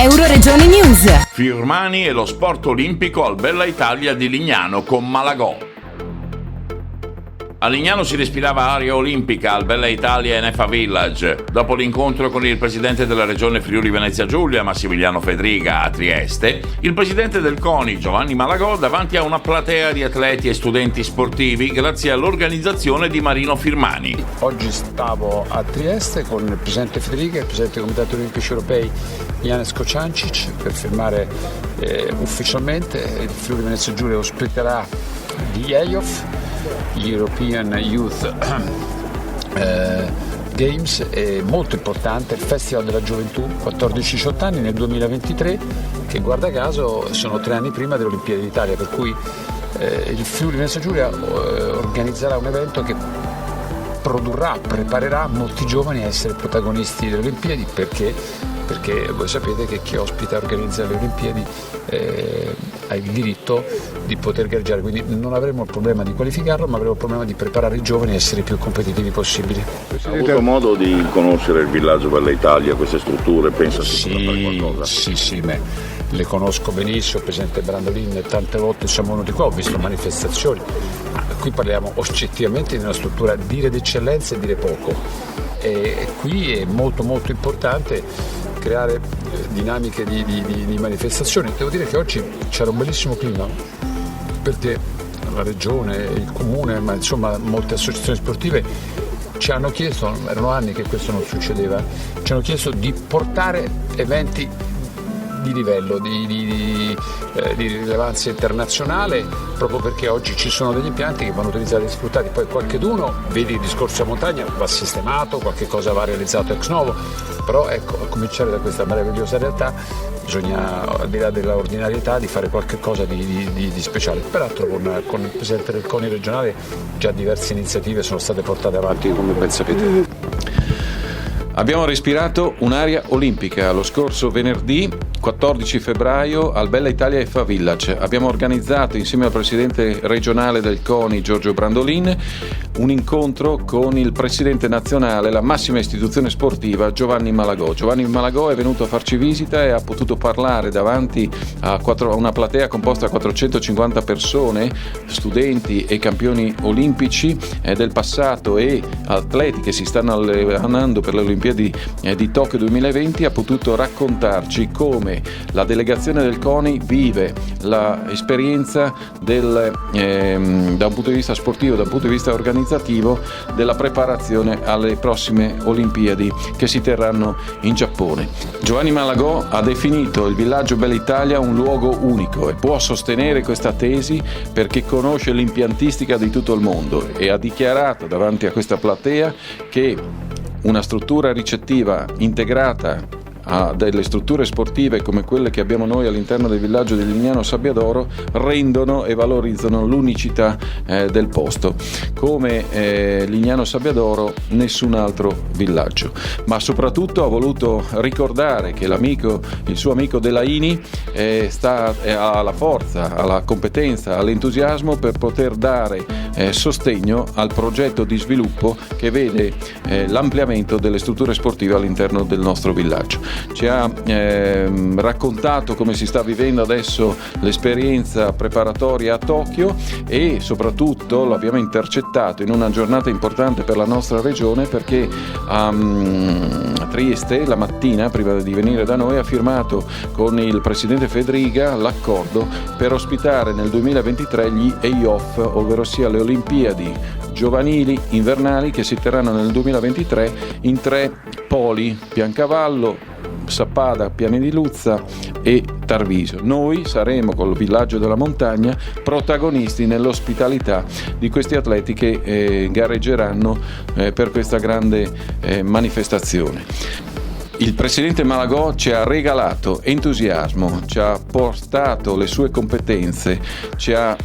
Euroregione News. Firmani e lo sport olimpico al Bella Italia di Lignano con Malagò. A Lignano si respirava aria olimpica al Bella Italia e Nefa Village. Dopo l'incontro con il presidente della regione Friuli Venezia Giulia, Massimiliano Fedriga, a Trieste, il presidente del CONI, Giovanni Malagò, davanti a una platea di atleti e studenti sportivi grazie all'organizzazione di Marino Firmani. Oggi stavo a Trieste con il presidente Fedriga e il presidente dei comitati olimpici europei Janez Kociancic per firmare ufficialmente. Il Friuli Venezia Giulia ospiterà gli EIOF, gli European Youth Games, è molto importante il Festival della Gioventù 14-18 anni nel 2023, che guarda caso sono 3 anni prima delle Olimpiadi d'Italia, per cui il Friuli Venezia Giulia organizzerà un evento che preparerà molti giovani a essere protagonisti delle Olimpiadi, perché voi sapete che chi ospita e organizza le Olimpiadi ha il diritto di poter gareggiare, quindi non avremo il problema di qualificarlo, ma avremo il problema di preparare i giovani a essere i più competitivi possibili. Ha avuto modo di conoscere il villaggio Bella Italia, queste strutture? Pensa che possa fare qualcosa? Sì, le conosco benissimo, il presidente Brandolin, tante volte siamo venuti qua, ho visto manifestazioni, qui parliamo oggettivamente di una struttura, dire d'eccellenza e dire poco, e qui è molto molto importante creare dinamiche di manifestazioni. Devo dire che oggi c'era un bellissimo clima, perché la regione, il comune, ma insomma molte associazioni sportive ci hanno chiesto, erano anni che questo non succedeva, ci hanno chiesto di portare eventi di livello, di rilevanza internazionale, proprio perché oggi ci sono degli impianti che vanno utilizzati e sfruttati. Poi qualcheduno, vedi il discorso a montagna, va sistemato, qualche cosa va realizzato ex novo, però ecco, a cominciare da questa meravigliosa realtà bisogna, al di là della ordinarietà, di fare qualche cosa di speciale. Peraltro con il presidente del CONI regionale già diverse iniziative sono state portate avanti, come ben sapete. Abbiamo respirato un'aria olimpica lo scorso venerdì 14 febbraio al Bella Italia FA Village. Abbiamo organizzato insieme al presidente regionale del CONI Giorgio Brandolin un incontro con il presidente nazionale, la massima istituzione sportiva, Giovanni Malagò. Giovanni Malagò è venuto a farci visita e ha potuto parlare davanti a una platea composta da 450 persone, studenti e campioni olimpici del passato e atleti che si stanno allenando per le Olimpiadi di Tokyo 2020. Ha potuto raccontarci come la delegazione del CONI vive l'esperienza da un punto di vista sportivo, da un punto di vista organizzativo, della preparazione alle prossime Olimpiadi che si terranno in Giappone. Giovanni Malagò ha definito il villaggio Bella Italia un luogo unico e può sostenere questa tesi perché conosce l'impiantistica di tutto il mondo, e ha dichiarato davanti a questa platea che una struttura ricettiva integrata a delle strutture sportive come quelle che abbiamo noi all'interno del villaggio di Lignano Sabbiadoro rendono e valorizzano l'unicità del posto, come Lignano Sabbiadoro nessun altro villaggio. Ma soprattutto ha voluto ricordare che il suo amico Delaini ha la forza, ha la competenza, ha l'entusiasmo per poter dare sostegno al progetto di sviluppo che vede l'ampliamento delle strutture sportive all'interno del nostro villaggio. Ci ha raccontato come si sta vivendo adesso l'esperienza preparatoria a Tokyo, e soprattutto l'abbiamo intercettato in una giornata importante per la nostra regione, perché a Trieste la mattina, prima di venire da noi, ha firmato con il presidente Fedriga l'accordo per ospitare nel 2023 gli EIOF, ovvero sia le Olimpiadi giovanili invernali che si terranno nel 2023 in 3 poli: Piancavallo, Sappada, Piani di Luzza e Tarvisio. Noi saremo col villaggio della montagna protagonisti nell'ospitalità di questi atleti che gareggeranno per questa grande manifestazione. Il presidente Malagò ci ha regalato entusiasmo, ci ha portato le sue competenze, ci ha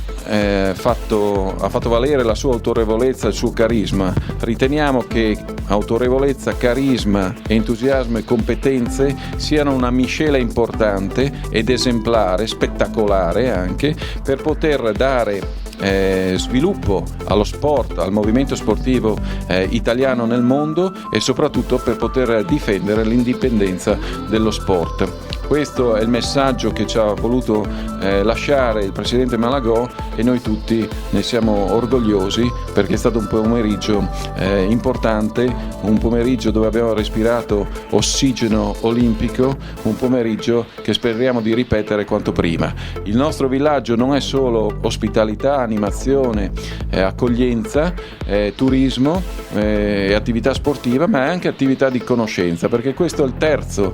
fatto valere la sua autorevolezza, il suo carisma. Riteniamo che autorevolezza, carisma, entusiasmo e competenze siano una miscela importante ed esemplare, spettacolare anche, per poter dare sviluppo allo sport, al movimento sportivo italiano nel mondo, e soprattutto per poter difendere l'indipendenza dello sport. Questo è il messaggio che ci ha voluto lasciare il presidente Malagò e noi tutti ne siamo orgogliosi, perché è stato un pomeriggio importante, un pomeriggio dove abbiamo respirato ossigeno olimpico, un pomeriggio che speriamo di ripetere quanto prima. Il nostro villaggio non è solo ospitalità, animazione, accoglienza, turismo e attività sportiva, ma è anche attività di conoscenza, perché questo è il terzo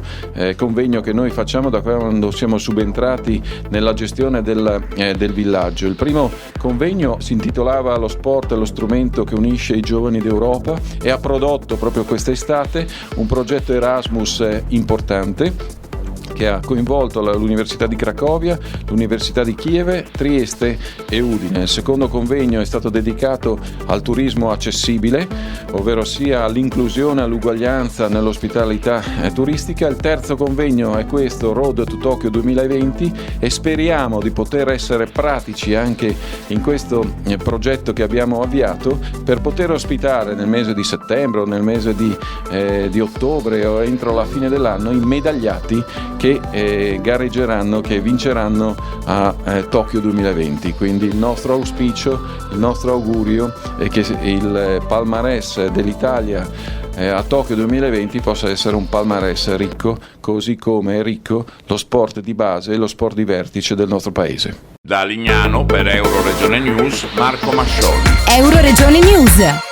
convegno che noi facciamo da quando siamo subentrati nella gestione del villaggio. Il primo convegno si intitolava Lo sport è lo strumento che unisce i giovani d'Europa e ha prodotto proprio quest'estate un progetto Erasmus importante che ha coinvolto l'Università di Cracovia, l'Università di Kiev, Trieste e Udine. Il secondo convegno è stato dedicato al turismo accessibile, ovvero sia all'inclusione e all'uguaglianza nell'ospitalità turistica. Il terzo convegno è questo, Road to Tokyo 2020, e speriamo di poter essere pratici anche in questo progetto che abbiamo avviato per poter ospitare nel mese di settembre o nel mese di ottobre o entro la fine dell'anno i medagliati che gareggeranno, che vinceranno a Tokyo 2020. Quindi il nostro auspicio, il nostro augurio è che il palmarès dell'Italia a Tokyo 2020 possa essere un palmarès ricco, così come è ricco lo sport di base e lo sport di vertice del nostro paese. Da Lignano per Euroregione News, Marco Mascioli. Euroregione News.